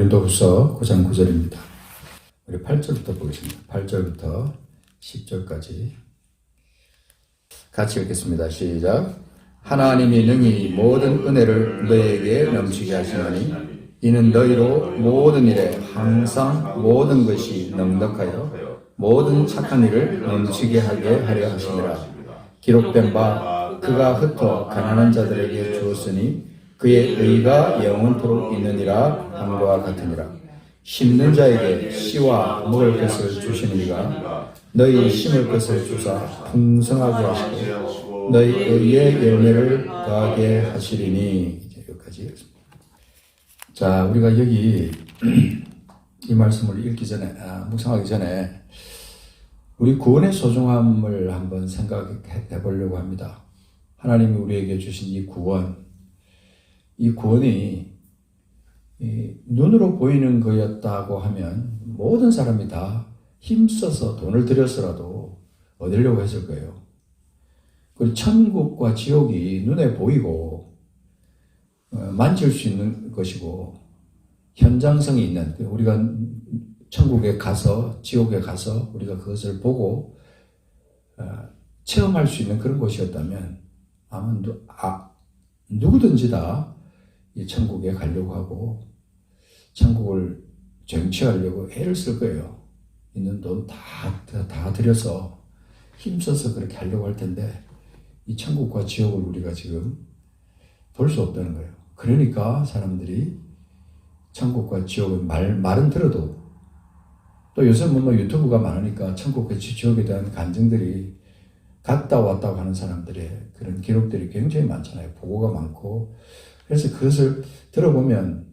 고린도후서 9장 9절입니다. 우리 8절부터 보겠습니다. 8절부터 10절까지 같이 읽겠습니다. 시작. 하나님이 능히 모든 은혜를 너희에게 넘치게 하시나니 이는 너희로 모든 일에 항상 모든 것이 넉넉하여 모든 착한 일을 넘치게 하게 하려 하시니라. 기록된 바 그가 흩어 가난한 자들에게 주었으니 그의 의가 영원토록 있느니라 함과 같으니라. 심는 자에게 씨와 먹을 것을 주시느니라. 너희 심을 것을 주사 풍성하게 하시고 너희 의의 열매를 더하게 하시리니. 이제 여기까지 읽습니다. 자, 우리가 여기 이 말씀을 읽기 전에, 묵상하기 전에 우리 구원의 소중함을 한번 생각해 보려고 합니다. 하나님이 우리에게 주신 이 구원이 눈으로 보이는 거였다고 하면 모든 사람이 다 힘써서 돈을 들여서라도 얻으려고 했을 거예요. 그리고 천국과 지옥이 눈에 보이고 만질 수 있는 것이고 현장성이 있는, 우리가 천국에 가서 지옥에 가서 우리가 그것을 보고 체험할 수 있는 그런 곳이었다면 아마 누구든지 다 이 천국에 가려고 하고 천국을 쟁취하려고 애를 쓸 거예요. 있는 돈 다 들여서 힘써서 그렇게 하려고 할 텐데 이 천국과 지옥을 우리가 지금 볼 수 없다는 거예요. 그러니까 사람들이 천국과 지옥은 말은 들어도, 또 요새는 뭐 유튜브가 많으니까 천국과 지옥에 대한 간증들이 갔다 왔다고 하는 사람들의 그런 기록들이 굉장히 많잖아요. 보고가 많고. 그래서 그것을 들어보면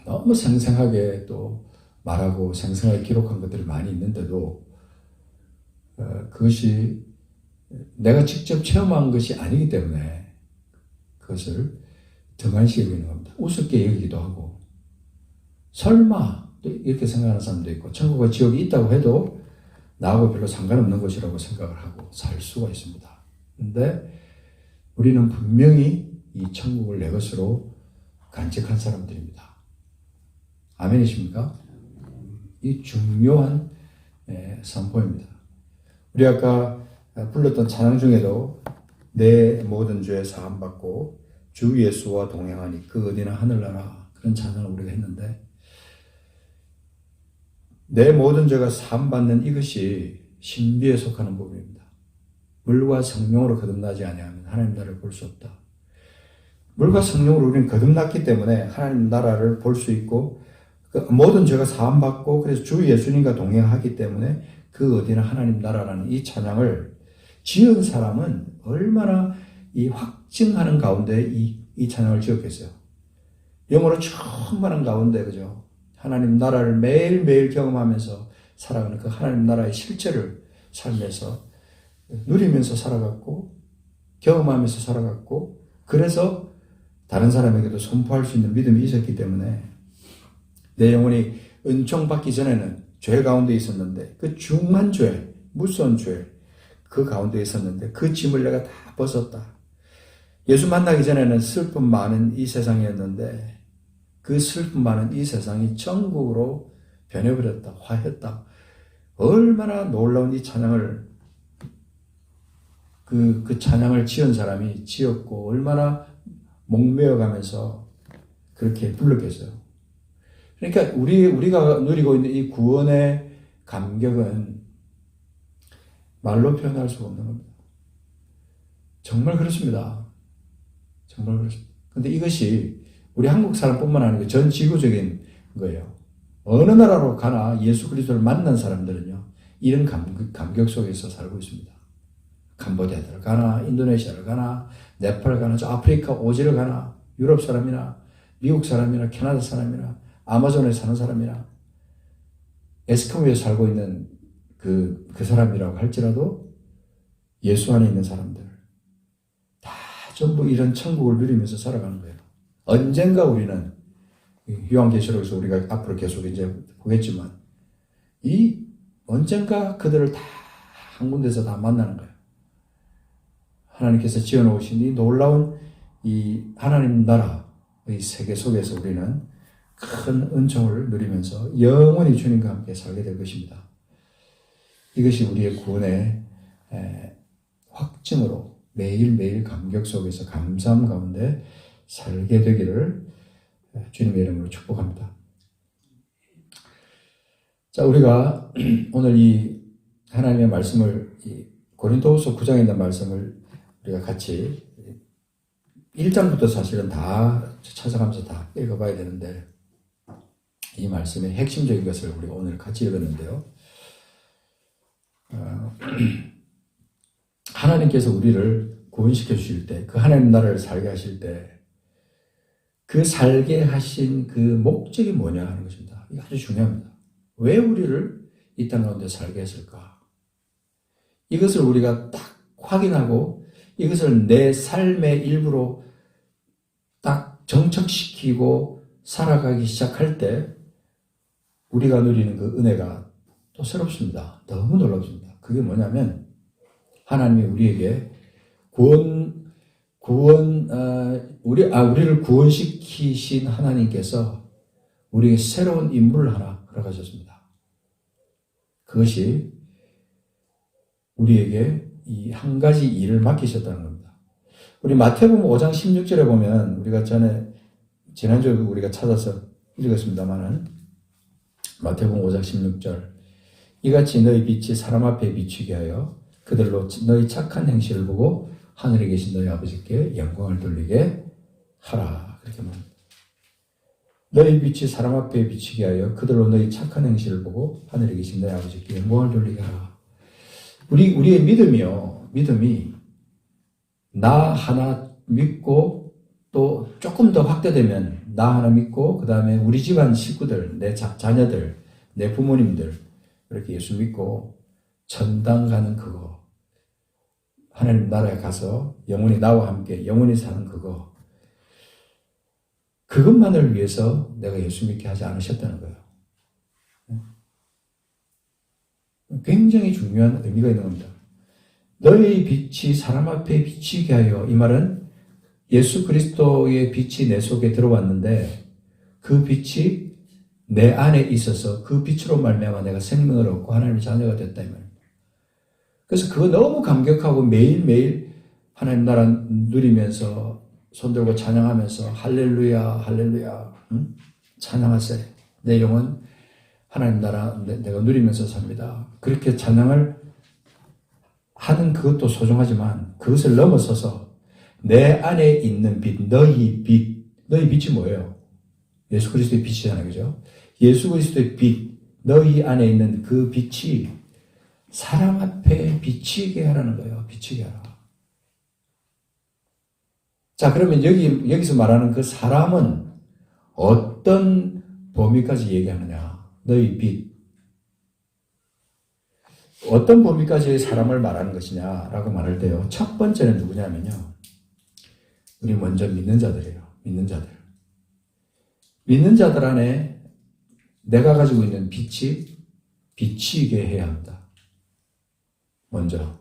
너무 생생하게 또 말하고 생생하게 기록한 것들이 많이 있는데도 그것이 내가 직접 체험한 것이 아니기 때문에 그것을 등한시 여기는 겁니다. 우습게 여기기도 하고, 설마 또 이렇게 생각하는 사람도 있고, 천국과 지옥이 있다고 해도 나하고 별로 상관없는 것이라고 생각을 하고 살 수가 있습니다. 그런데 우리는 분명히 이 천국을 내 것으로 간직한 사람들입니다. 아멘이십니까? 이 중요한 선포입니다. 우리 아까 불렀던 찬양 중에도 내 모든 죄 사함받고 주 예수와 동행하니 그 어디나 하늘나라, 그런 찬양을 우리가 했는데, 내 모든 죄가 사함받는 이것이 신비에 속하는 부분입니다. 물과 성령으로 거듭나지 아니하면 하나님 나라를 볼 수 없다. 물과 성령으로 우리는 거듭났기 때문에 하나님 나라를 볼 수 있고, 그 모든 죄가 사함받고 그래서 주 예수님과 동행하기 때문에 그 어디나 하나님 나라라는 이 찬양을 지은 사람은 얼마나 이 확증하는 가운데 이 찬양을 지었겠어요. 영어로 충만한 가운데, 그죠? 하나님 나라를 매일매일 경험하면서 살아가는 그 하나님 나라의 실체를 삶에서 누리면서 살아갔고 경험하면서 살아갔고, 그래서 다른 사람에게도 선포할 수 있는 믿음이 있었기 때문에 내 영혼이 은총받기 전에는 죄 가운데 있었는데, 그 중한 죄, 무서운 죄, 그 가운데 있었는데 그 짐을 내가 다 벗었다. 예수 만나기 전에는 슬픔 많은 이 세상이었는데 그 슬픔 많은 이 세상이 천국으로 변해버렸다. 화했다. 얼마나 놀라운 이 찬양을 그 찬양을 지은 사람이 지었고 얼마나 목매어가면서 그렇게 불렀겠어요. 그러니까 우리가 누리고 있는 이 구원의 감격은 말로 표현할 수가 없는 겁니다. 정말 그렇습니다. 정말 그렇습니다. 근데 이것이 우리 한국 사람뿐만 아니고 전 지구적인 거예요. 어느 나라로 가나 예수 그리스도를 만난 사람들은요, 이런 감격 속에서 살고 있습니다. 캄보디아를 가나, 인도네시아를 가나, 네팔 가나, 저 아프리카 오지를 가나, 유럽 사람이나, 미국 사람이나, 캐나다 사람이나, 아마존에 사는 사람이나, 에스키모에 살고 있는 그 사람이라고 할지라도 예수 안에 있는 사람들, 다 전부 이런 천국을 누리면서 살아가는 거예요. 언젠가 우리는, 요한계시록에서 우리가 앞으로 계속 이제 보겠지만, 언젠가 그들을 다 한 군데서 다 만나는 거예요. 하나님께서 지어놓으신 이 놀라운 이 하나님 나라의 세계 속에서 우리는 큰 은총을 누리면서 영원히 주님과 함께 살게 될 것입니다. 이것이 우리의 구원의 확증으로 매일매일 감격 속에서 감사함 가운데 살게 되기를 주님의 이름으로 축복합니다. 자, 우리가 오늘 이 하나님의 말씀을 고린도후서 9장에 있는 말씀을 우리가 같이 1장부터 사실은 다 찾아가면서 다 읽어봐야 되는데 이 말씀의 핵심적인 것을 우리가 오늘 같이 읽었는데요. 하나님께서 우리를 구원시켜 주실 때, 그 하나님 나라를 살게 하실 때 그 살게 하신 그 목적이 뭐냐 하는 것입니다. 이게 아주 중요합니다. 왜 우리를 이 땅 가운데 살게 했을까? 이것을 우리가 딱 확인하고 이것을 내 삶의 일부로 딱 정착시키고 살아가기 시작할 때 우리가 누리는 그 은혜가 또 새롭습니다. 너무 놀랍습니다. 그게 뭐냐면 하나님이 우리에게 우리를 구원시키신 하나님께서 우리에게 새로운 임무를 하나 허락하셨습니다. 그것이 우리에게 이 한 가지 일을 맡기셨다는 겁니다. 우리 마태복음 5장 16절에 보면 우리가 지난주에 우리가 찾아서 읽었습니다만은 마태복음 5장 16절 이같이 너희 빛이 사람 앞에 비추게 하여 그들로 너희 착한 행실을 보고 하늘에 계신 너희 아버지께 영광을 돌리게 하라. 그렇게 말합니다. 너희 빛이 사람 앞에 비추게 하여 그들로 너희 착한 행실을 보고 하늘에 계신 너희 아버지께 영광을 돌리게 하라. 우리의 믿음이 나 하나 믿고 또 조금 더 확대되면 나 하나 믿고 그 다음에 우리 집안 식구들, 내 자녀들, 내 부모님들 이렇게 예수 믿고 천당 가는 그거, 하나님 나라에 가서 영원히 나와 함께 영원히 사는 그것만을 위해서 내가 예수 믿게 하지 않으셨다는 거예요. 굉장히 중요한 의미가 있는 겁니다. 너희 빛이 사람 앞에 비치게 하여, 이 말은 예수 그리스도의 빛이 내 속에 들어왔는데 그 빛이 내 안에 있어서 그 빛으로 말미암아 내가 생명을 얻고 하나님의 자녀가 됐다 이 말입니다. 그래서 그거 너무 감격하고 매일매일 하나님 나라 누리면서 손들고 찬양하면서 할렐루야 할렐루야 찬양하세 내 영혼 하나님 나라 내가 누리면서 삽니다. 그렇게 찬양을 하는 그것도 소중하지만 그것을 넘어서서 내 안에 있는 빛, 너희 빛이 뭐예요? 예수 그리스도의 빛이잖아요. 그죠? 예수 그리스도의 빛, 너희 안에 있는 그 빛이 사람 앞에 비치게 하라는 거예요. 비치게 하라. 자, 그러면 여기서 말하는 그 사람은 어떤 범위까지 얘기하느냐? 너희 빛. 어떤 범위까지의 사람을 말하는 것이냐라고 말할 때요. 첫 번째는 누구냐면요. 우리 먼저 믿는 자들이에요. 믿는 자들. 믿는 자들 안에 내가 가지고 있는 빛이 비치게 해야 합니다. 먼저.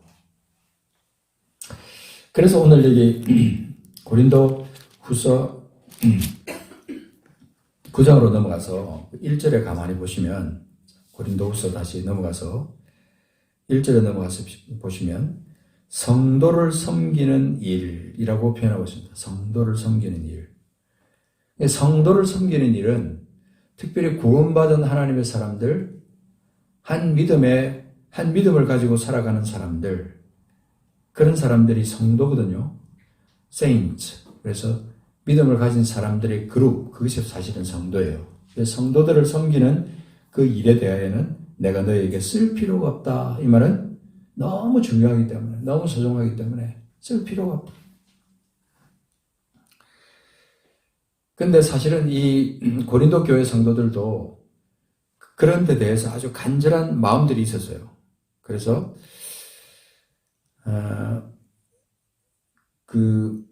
그래서 오늘 여기 고린도 후서 9장으로 넘어가서 1절에 가만히 보시면 고린도 후서 다시 넘어가서 1절에 넘어가서 보시면 성도를 섬기는 일이라고 표현하고 있습니다. 성도를 섬기는 일. 성도를 섬기는 일은 특별히 구원받은 하나님의 사람들, 한 믿음을 가지고 살아가는 사람들, 그런 사람들이 성도거든요. saints. 그래서 믿음을 가진 사람들의 그룹, 그것이 사실은 성도예요. 성도들을 섬기는 그 일에 대하여는 내가 너에게 쓸 필요가 없다. 이 말은 너무 중요하기 때문에, 너무 소중하기 때문에 쓸 필요가 없다. 근데 사실은 이 고린도 교회 성도들도 그런 데 대해서 아주 간절한 마음들이 있었어요. 그래서 그래서 그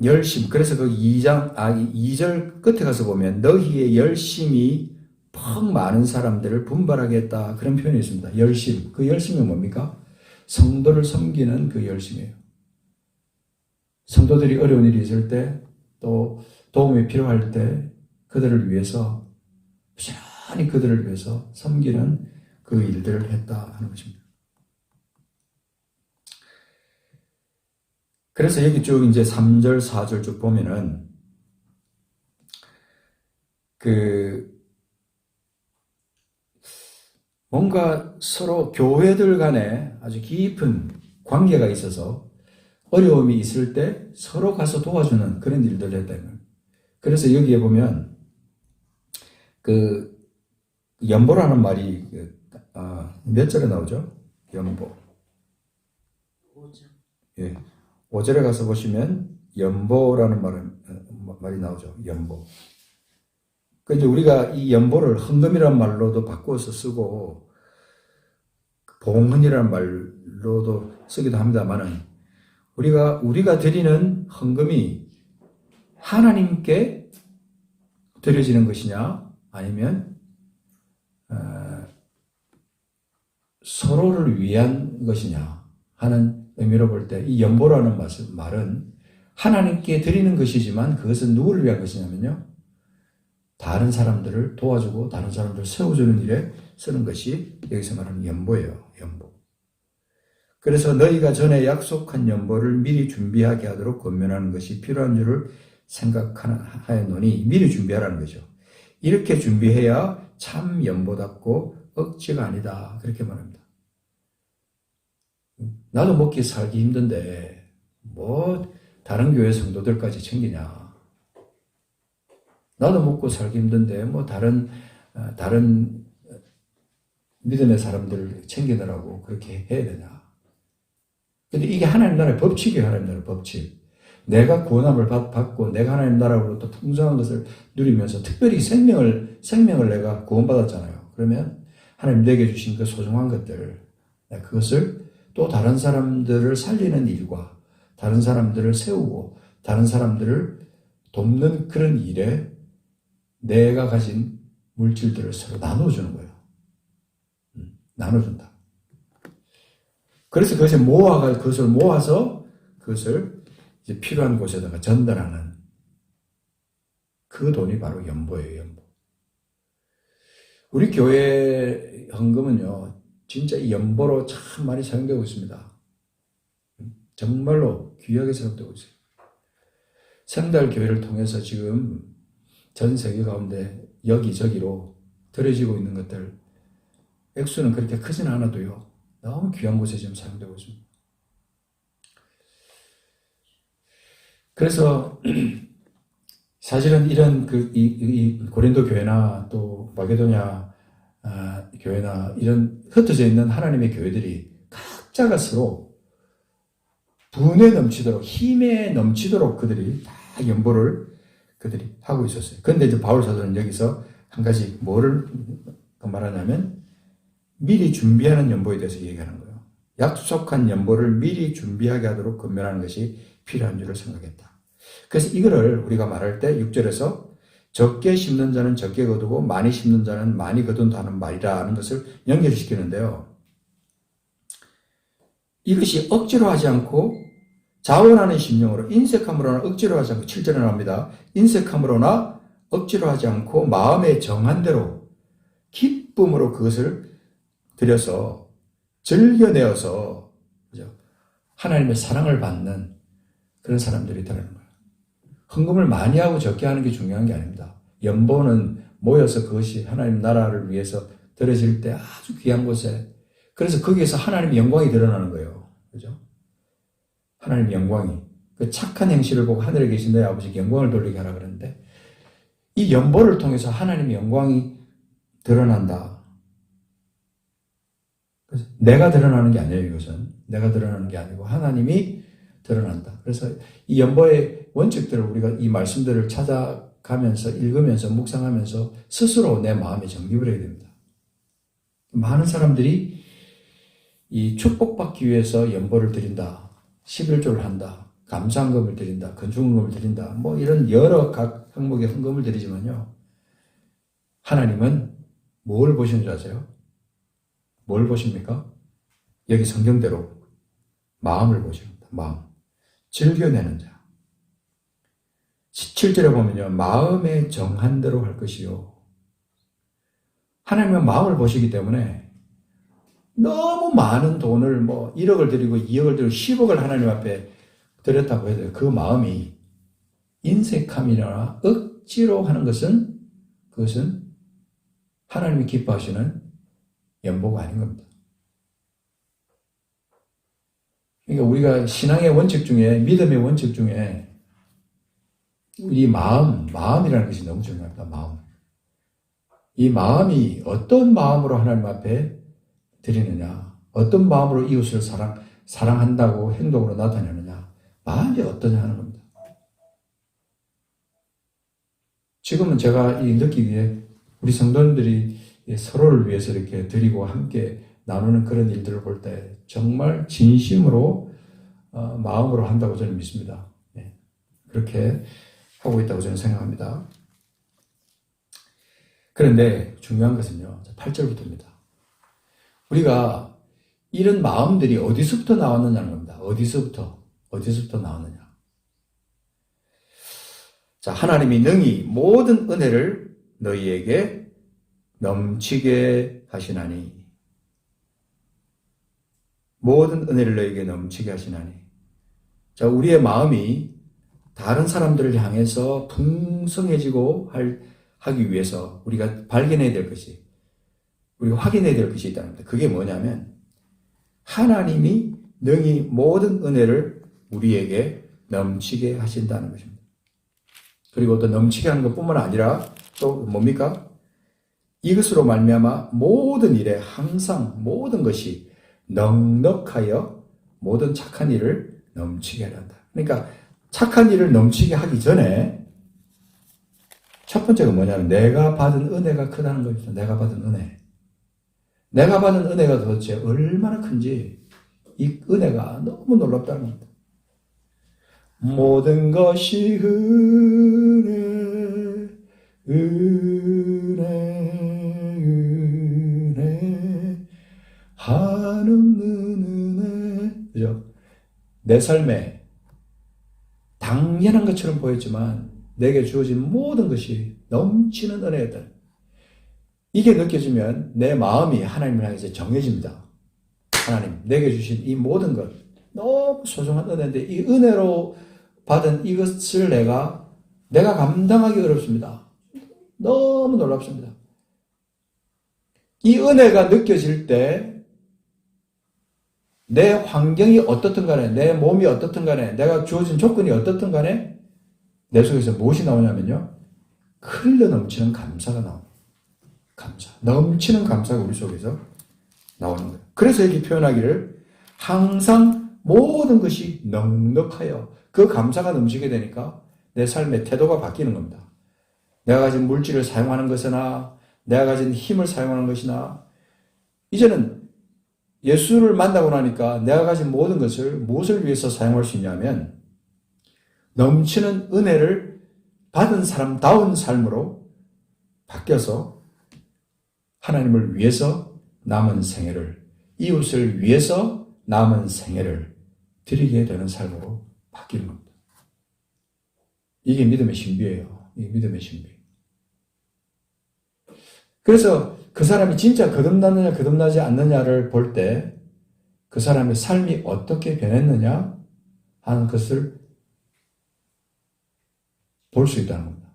2절 끝에 가서 보면 너희의 열심이 퍽 많은 사람들을 분발하겠다. 그런 표현이 있습니다. 열심. 그 열심이 뭡니까? 성도를 섬기는 그 열심이에요. 성도들이 어려운 일이 있을 때, 또 도움이 필요할 때, 그들을 위해서 부지런히 그들을 위해서 섬기는 그 일들을 했다 하는 것입니다. 그래서 여기 쭉 이제 3절, 4절 쭉 보면은 뭔가 서로 교회들 간에 아주 깊은 관계가 있어서 어려움이 있을 때 서로 가서 도와주는 그런 일들을 했다는. 그래서 여기에 보면 연보라는 말이 몇 절에 나오죠? 연보. 5절. 예. 5절에 가서 보시면 연보라는 말이 나오죠. 연보. 이제 우리가 이 연보를 헌금이라는 말로도 바꾸어서 쓰고 봉헌이라는 말로도 쓰기도 합니다만은 우리가 드리는 헌금이 하나님께 드려지는 것이냐 아니면 서로를 위한 것이냐 하는 의미로 볼 때 이 연보라는 말은 하나님께 드리는 것이지만 그것은 누구를 위한 것이냐면요. 다른 사람들을 도와주고 다른 사람들을 세워주는 일에 쓰는 것이 여기서 말하는 연보예요. 연보. 그래서 너희가 전에 약속한 연보를 미리 준비하게 하도록 권면하는 것이 필요한 줄을 생각하였노니 미리 준비하라는 거죠. 이렇게 준비해야 참 연보답고 억지가 아니다. 그렇게 말합니다. 나도 먹기 살기 힘든데 뭐 다른 교회 성도들까지 챙기냐. 나도 먹고 살기 힘든데 뭐 다른 믿음의 사람들을 챙기느라고 그렇게 해야 되냐. 근데 이게 하나님 나라의 법칙이에요. 하나님 나라의 법칙. 내가 구원함을 받고 내가 하나님 나라로부터 풍성한 것을 누리면서 특별히 생명을 내가 구원받았잖아요. 그러면 하나님 내게 주신 그 소중한 것들, 그것을 또 다른 사람들을 살리는 일과 다른 사람들을 세우고 다른 사람들을 돕는 그런 일에 내가 가진 물질들을 서로 나눠주는 거예요. 나눠준다. 그래서 그것을 모아서 그것을 이제 필요한 곳에다가 전달하는 그 돈이 바로 연보예요, 연보. 우리 교회 헌금은요, 진짜 이 연보로 참 많이 사용되고 있습니다. 정말로 귀하게 사용되고 있어요. 생달 교회를 통해서 지금 전 세계 가운데 여기저기로 들여지고 있는 것들, 액수는 그렇게 크진 않아도요, 너무 귀한 곳에 지금 사용되고 있습니다. 그래서 사실은 이런 이 고린도 교회나 또 마게도냐 교회나 이런 흩어져 있는 하나님의 교회들이 각자가 서로 분에 넘치도록 힘에 넘치도록 그들이 다 연보를 그들이 하고 있었어요. 그런데 이제 바울 사도는 여기서 한 가지 뭐를 말하냐면 미리 준비하는 연보에 대해서 얘기하는 거예요. 약속한 연보를 미리 준비하게 하도록 권면하는 것이 필요한 줄을 생각했다. 그래서 이거를 우리가 말할 때 6절에서 적게 심는 자는 적게 거두고 많이 심는 자는 많이 거둔다 하는 말이라는 것을 연결시키는데요. 이것이 억지로 하지 않고 자원하는 심령으로 인색함으로나 억지로 하지 않고 7절에 나옵니다. 인색함으로나 억지로 하지 않고 마음에 정한 대로 기쁨으로 그것을 들여서 즐겨내어서 하나님의 사랑을 받는 그런 사람들이 되는 거예요. 헌금을 많이 하고 적게 하는 게 중요한 게 아닙니다. 연보는 모여서 그것이 하나님 나라를 위해서 들어질 때 아주 귀한 곳에, 그래서 거기에서 하나님의 영광이 드러나는 거예요. 그죠? 하나님의 영광이. 그 착한 행실을 보고 하늘에 계신 너희 아버지께 영광을 돌리게 하라 그러는데, 이 연보를 통해서 하나님의 영광이 드러난다. 그래서 내가 드러나는 게 아니에요, 이것은. 내가 드러나는 게 아니고 하나님이 드러난다. 그래서 이 연보의 원칙들을 우리가 이 말씀들을 찾아가면서 읽으면서 묵상하면서 스스로 내 마음에 정립을 해야 됩니다. 많은 사람들이 이 축복받기 위해서 연보를 드린다. 11조를 한다. 감사헌금을 드린다. 건축헌금을 드린다. 뭐 이런 여러 각 항목의 헌금을 드리지만요. 하나님은 뭘 보시는 줄 아세요? 뭘 보십니까? 여기 성경대로 마음을 보십니다. 마음. 즐겨내는 자. 7절에 보면요. 마음에 정한 대로 할 것이요. 하나님은 마음을 보시기 때문에 너무 많은 돈을 1억을 드리고 2억을 드리고 10억을 하나님 앞에 드렸다고 해도 그 마음이 인색함이나 억지로 하는 것은 그것은 하나님이 기뻐하시는 연보가 아닌 겁니다. 그러니까 우리가 신앙의 원칙 중에 믿음의 원칙 중에 이 마음이라는 것이 너무 중요합니다. 마음. 이 마음이 어떤 마음으로 하나님 앞에 드리느냐, 어떤 마음으로 이웃을 사랑한다고 행동으로 나타내느냐, 마음이 어떠냐 하는 겁니다. 지금은 제가 느끼기에 우리 성도님들이 서로를 위해서 이렇게 드리고 함께 나누는 그런 일들을 볼 때 정말 진심으로 마음으로 한다고 저는 믿습니다. 네. 그렇게 하고 있다고 저는 생각합니다. 그런데 중요한 것은요. 8절부터입니다. 우리가 이런 마음들이 어디서부터 나왔느냐는 겁니다. 어디서부터 나왔느냐. 자, 하나님이 능히 모든 은혜를 너희에게 넘치게 하시나니. 모든 은혜를 너희에게 넘치게 하시나니. 자, 우리의 마음이 다른 사람들을 향해서 풍성해지고 하기 위해서 우리가 발견해야 될 것이, 우리가 확인해야 될 것이 있다는 겁니다. 그게 뭐냐면 하나님이 능히 모든 은혜를 우리에게 넘치게 하신다는 것입니다. 그리고 또 넘치게 하는 것뿐만 아니라 또 뭡니까? 이것으로 말미암아 모든 일에 항상 모든 것이 넉넉하여 모든 착한 일을 넘치게 한다. 그러니까 착한 일을 넘치게 하기 전에 첫 번째가 뭐냐면 내가 받은 은혜가 크다는 겁니다. 내가 받은 은혜. 내가 받은 은혜가 도대체 얼마나 큰지 이 은혜가 너무 놀랍다는 겁니다. 모든 것이 은혜 한없는 은혜. 그죠? 내 삶에 당연한 것처럼 보였지만 내게 주어진 모든 것이 넘치는 은혜였다. 이게 느껴지면 내 마음이 하나님을 향해서 정해집니다. 하나님, 내게 주신 이 모든 것 너무 소중한 은혜인데 이 은혜로 받은 이것을 내가 감당하기 어렵습니다. 너무 놀랍습니다. 이 은혜가 느껴질 때 내 환경이 어떻든 간에, 내 몸이 어떻든 간에, 내가 주어진 조건이 어떻든 간에 내 속에서 무엇이 나오냐면요. 흘러 넘치는 감사가 나옵니다. 감사. 넘치는 감사가 우리 속에서 나오는 거예요. 그래서 여기 표현하기를 항상 모든 것이 넉넉하여 그 감사가 넘치게 되니까 내 삶의 태도가 바뀌는 겁니다. 내가 가진 물질을 사용하는 것이나 내가 가진 힘을 사용하는 것이나 이제는 예수를 만나고 나니까 내가 가진 모든 것을 무엇을 위해서 사용할 수 있냐면 넘치는 은혜를 받은 사람다운 삶으로 바뀌어서 하나님을 위해서 남은 생애를, 이웃을 위해서 남은 생애를 드리게 되는 삶으로 바뀌는 겁니다. 이게 믿음의 신비예요. 이게 믿음의 신비. 그래서 그 사람이 진짜 거듭났느냐 거듭나지 않느냐를 볼 때 그 사람의 삶이 어떻게 변했느냐 하는 것을 볼 수 있다는 겁니다.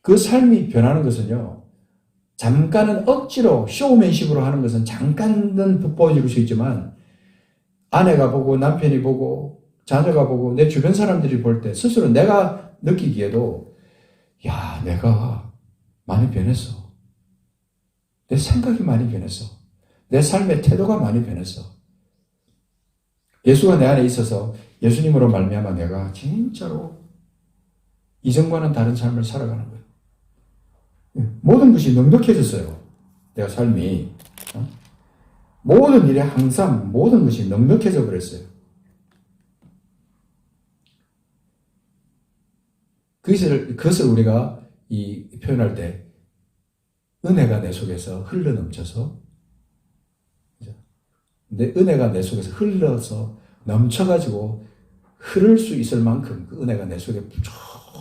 그 삶이 변하는 것은요. 잠깐은 억지로 쇼맨십으로 하는 것은 잠깐은 보여줄 수 있지만 아내가 보고 남편이 보고 자녀가 보고 내 주변 사람들이 볼 때 스스로 내가 느끼기에도 야, 내가 많이 변했어. 내 생각이 많이 변했어. 내 삶의 태도가 많이 변했어. 예수가 내 안에 있어서 예수님으로 말미암아 내가 진짜로 이전과는 다른 삶을 살아가는 거예요. 모든 것이 넉넉해졌어요. 내가 삶이. 모든 일에 항상 모든 것이 넉넉해져 버렸어요. 그것을 우리가 표현할 때 은혜가 내 속에서 흘러 넘쳐서 은혜가 내 속에서 흘러서 넘쳐가지고 흐를 수 있을 만큼 그 은혜가 내 속에 쭉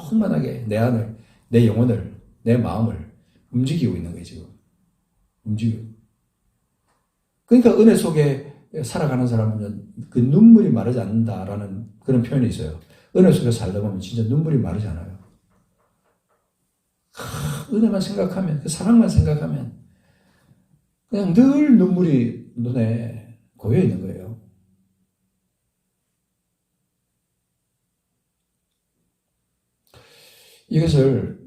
충만하게 내 안을, 내 영혼을, 내 마음을 움직이고 있는 거예요, 지금. 움직이고. 그러니까 은혜 속에 살아가는 사람은 그 눈물이 마르지 않는다라는 그런 표현이 있어요. 은혜 속에 살다 보면 진짜 눈물이 마르지 않아요. 은혜만 생각하면, 그 사랑만 생각하면 그냥 늘 눈물이 눈에 고여 있는 거예요. 이것을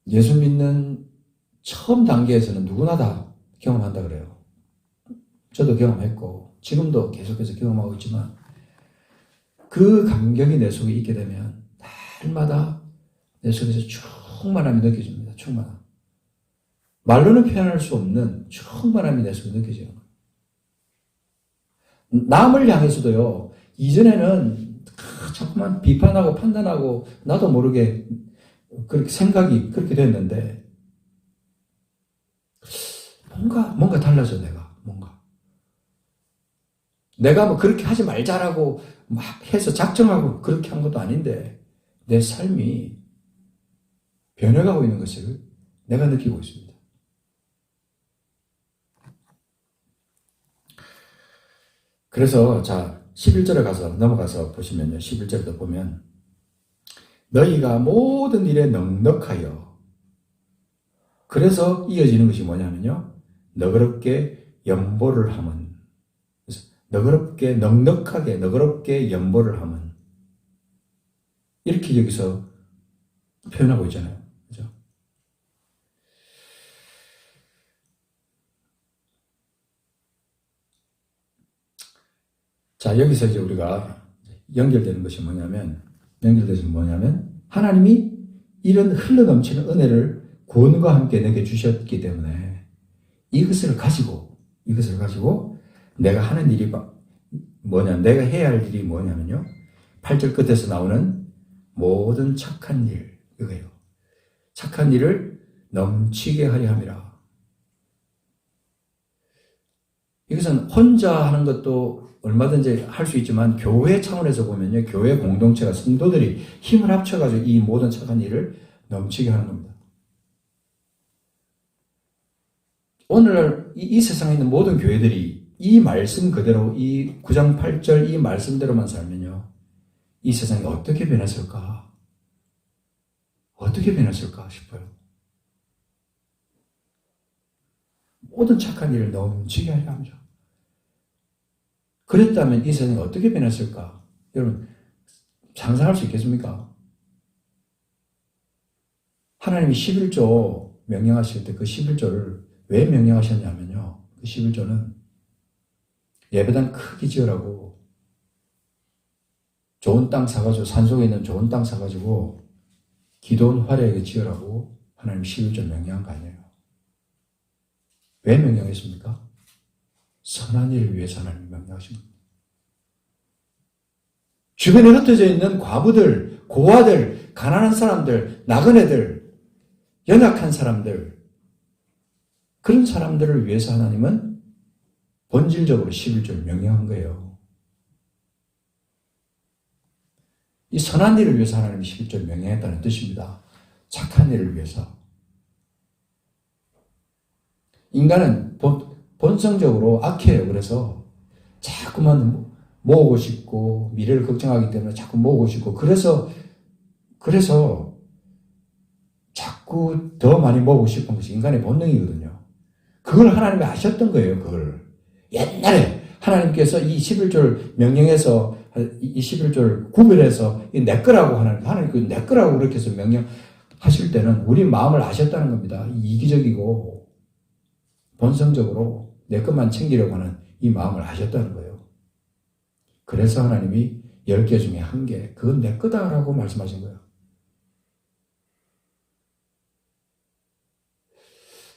예수 믿는 처음 단계에서는 누구나 다 경험한다 그래요. 저도 경험했고 지금도 계속해서 경험하고 있지만 그 감격이 내 속에 있게 되면 날마다 내 속에서 충만함이 느껴집니다. 충만함. 말로는 표현할 수 없는 충만함이 내 속에 느껴지는 거예요. 남을 향해서도요. 이전에는 자꾸만 비판하고 판단하고 나도 모르게 그렇게 생각이 그렇게 됐는데 뭔가 달라져 내가 뭐 그렇게 하지 말자라고 막 해서 작정하고 그렇게 한 것도 아닌데 내 삶이 변해가고 있는 것을 내가 느끼고 있습니다. 그래서 자 11절에 가서 넘어가서 보시면요. 11절에도 보면 너희가 모든 일에 넉넉하여 그래서 이어지는 것이 뭐냐면요. 너그럽게 연보를 함은 너그럽게 넉넉하게 너그럽게 연보를 함은 이렇게 여기서 표현하고 있잖아요. 그죠? 자, 여기서 이제 우리가 연결되는 것이 뭐냐면 하나님이 이런 흘러넘치는 은혜를 구원과 함께 내게 주셨기 때문에 이것을 가지고 내가 하는 일이 내가 해야 할 일이 뭐냐면요. 8절 끝에서 나오는 모든 착한 일, 이거예요. 착한 일을 넘치게 하려 함이라. 이것은 혼자 하는 것도 얼마든지 할 수 있지만 교회 차원에서 보면요. 교회 공동체가 성도들이 힘을 합쳐가지고 이 모든 착한 일을 넘치게 하는 겁니다. 오늘날 이 세상에 있는 모든 교회들이 이 말씀 그대로 이 9장 8절 이 말씀대로만 살면요. 이 세상이 어떻게 변했을까? 어떻게 변했을까 싶어요. 모든 착한 일을 넘치게 하려 합니다. 그랬다면 이 세상이 어떻게 변했을까? 여러분 상상할 수 있겠습니까? 하나님이 11조 명령하실 때 그 11조를 왜 명령하셨냐면요. 그 11조는 예배당 크게 지으라고 좋은 땅 사가지고 산속에 있는 좋은 땅 사가지고 기도원 화려하게 지으라고 하나님이 11조 명령한 거 아니에요. 왜 명령했습니까? 선한 일을 위해서 하나님이 명령하신 겁니다. 주변에 흩어져 있는 과부들, 고아들, 가난한 사람들, 나그네들, 연약한 사람들 그런 사람들을 위해서 하나님은 본질적으로 11조를 명령한 거예요. 이 선한 일을 위해서 하나님이 11조를 명령했다는 뜻입니다. 착한 일을 위해서. 인간은 본성적으로 악해요. 그래서 자꾸만 모으고 싶고 미래를 걱정하기 때문에 자꾸 모으고 싶고 그래서 자꾸 더 많이 모으고 싶은 것이 인간의 본능이거든요. 그걸 하나님이 아셨던 거예요. 그걸 옛날에 하나님께서 이 11조를 명령해서 이 11조를 구별해서 이 내 거라고 하나님 내 거라고 그렇게 해서 명령하실 때는 우리 마음을 아셨다는 겁니다. 이기적이고 본성적으로 내 것만 챙기려고 하는 이 마음을 아셨다는 거예요. 그래서 하나님이 10개 중에 1개 그건 내 거다라고 말씀하신 거예요.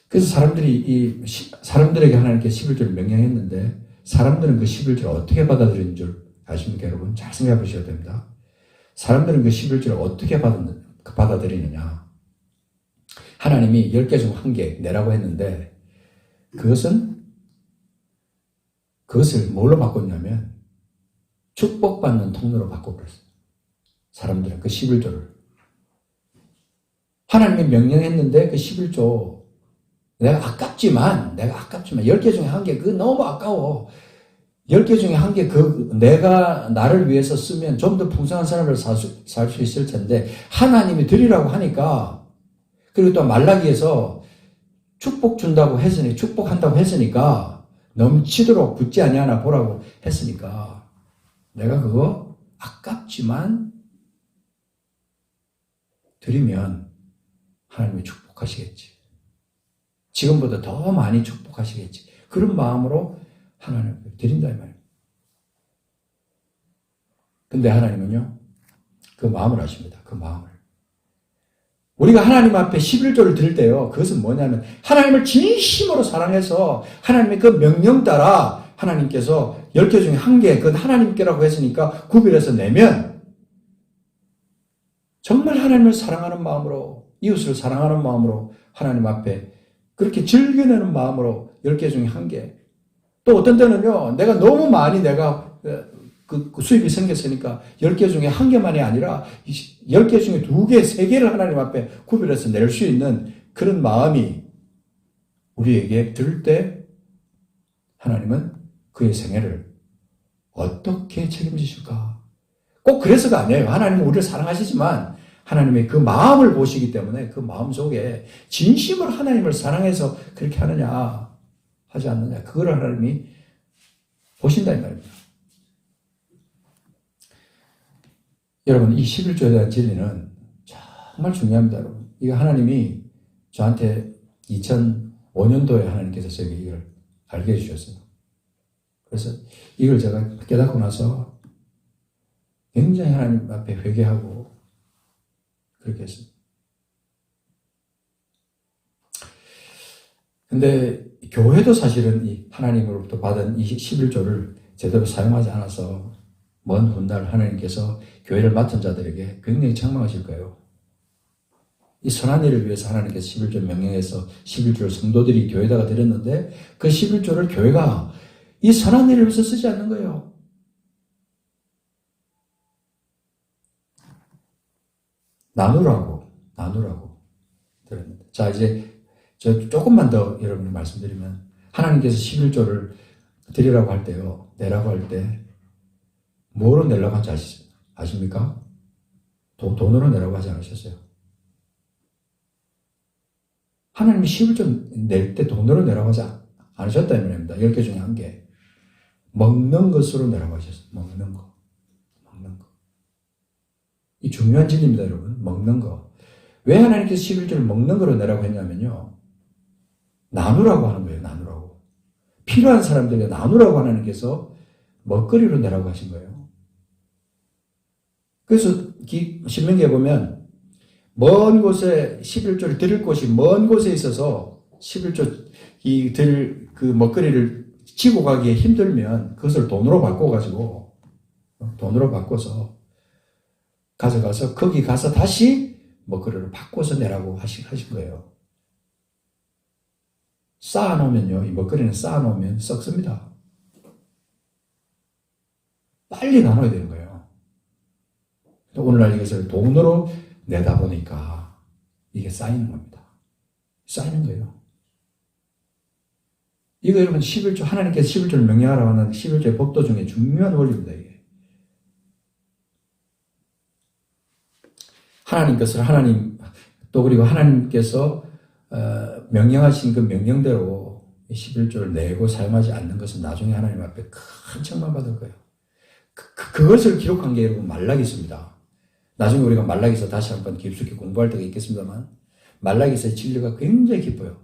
그래서 사람들에게 하나님께 11조를 명령했는데 사람들은 그 11조를 어떻게 받아들이는 줄 아십니까, 여러분? 잘 생각해 보셔야 됩니다. 사람들은 그 11조를 어떻게 받아들이느냐. 하나님이 10개 중 1개 내라고 했는데 그것을 뭘로 바꿨냐면 축복받는 통로로 바꿔버렸어요. 사람들은 그 11조를. 하나님이 명령했는데 그 11조 내가 아깝지만 10개 중에 한 개, 그거 너무 아까워. 10개 중에 한 개, 내가 나를 위해서 쓰면 좀 더 풍성한 삶을 살 수 있을 텐데, 하나님이 드리라고 하니까, 그리고 또 말라기에서 축복 준다고 했으니, 축복한다고 했으니까, 넘치도록 굳지 아니하나 보라고 했으니까, 내가 그거 아깝지만, 드리면 하나님이 축복하시겠지. 지금보다 더 많이 축복하시겠지. 그런 마음으로 하나님을 드린다 이 말입니다. 근데 하나님은요, 그 마음을 아십니다. 그 마음을. 우리가 하나님 앞에 11조를 드릴 때요, 그것은 뭐냐면 하나님을 진심으로 사랑해서 하나님의 그 명령 따라 하나님께서 10개 중에 한 개, 그건 하나님께라고 했으니까 구별해서 내면 정말 하나님을 사랑하는 마음으로, 이웃을 사랑하는 마음으로 하나님 앞에 그렇게 즐겨내는 마음으로 10개 중에 한 개. 또 어떤 때는요, 내가 너무 많이 그 수입이 생겼으니까 10개 중에 한 개만이 아니라 10개 중에 2개, 3개를 하나님 앞에 구별해서 낼 수 있는 그런 마음이 우리에게 들 때 하나님은 그의 생애를 어떻게 책임지실까? 꼭 그래서가 아니에요. 하나님은 우리를 사랑하시지만 하나님의 그 마음을 보시기 때문에 그 마음 속에 진심으로 하나님을 사랑해서 그렇게 하느냐 하지 않느냐, 그걸 하나님이 보신다 이 말입니다. 여러분, 이 11조에 대한 진리는 정말 중요합니다. 여러분, 이거 하나님이 저한테 2005년도에 하나님께서 저에게 이걸 알게 해주셨어요. 그래서 이걸 제가 깨닫고 나서 굉장히 하나님 앞에 회개하고 그렇게 했습니다. 근데 교회도 사실은 이 하나님으로부터 받은 이 11조를 제대로 사용하지 않아서 먼 훗날 하나님께서 교회를 맡은 자들에게 굉장히 책망하실 거예요. 이 선한 일을 위해서 하나님께서 11조를 명령해서 11조를 성도들이 교회에다가 드렸는데 그 11조를 교회가 이 선한 일을 위해서 쓰지 않는 거예요. 나누라고 드렸는데. 자, 이제 저 조금만 더 여러분이 말씀드리면 하나님께서 11조를 드리라고 할 때요, 내라고 할 때 뭐로 내려고 하는지 아십니까? 돈으로 내라고 하지 않으셨어요. 하나님이 11조 낼 때 돈으로 내라고 하지 않으셨다는 말입니다. 10개 중에 한 개. 먹는 것으로 내라고 하셨어요. 먹는 거. 이 중요한 진리입니다, 여러분. 먹는 거. 왜 하나님께서 11조를 먹는 거로 내라고 했냐면요, 나누라고 하는 거예요. 나누라고. 필요한 사람들에게 나누라고 하나님께서 먹거리로 내라고 하신 거예요. 그래서 신명기에 보면 먼 곳에 11조를 드릴 곳이 먼 곳에 있어서 11조 드릴 그 먹거리를 지고 가기에 힘들면 그것을 돈으로 바꿔서 가져가서 거기 가서 다시 먹거리를 바꿔서 내라고 하신 거예요. 쌓아놓으면요, 이 먹거리는 쌓아놓으면 썩습니다. 빨리 나눠야 되는 거예요. 오늘날 이것을 돈으로 내다 보니까 이게 쌓이는 겁니다. 쌓이는 거예요. 이거 여러분 11조, 하나님께서 11조를 명령하라고 하는 11조의 법도 중에 중요한 원리입니다. 이게. 그리고 하나님께서 명령하신 그 명령대로 11조를 내고 사용하지 않는 것은 나중에 하나님 앞에 큰 책망 받을 거예요. 그것을 기록한 게 여러분 말라기서입니다. 나중에 우리가 말라기서 다시 한번 깊숙이 공부할 때가 있겠습니다만 말라기서의 진리가 굉장히 깊어요.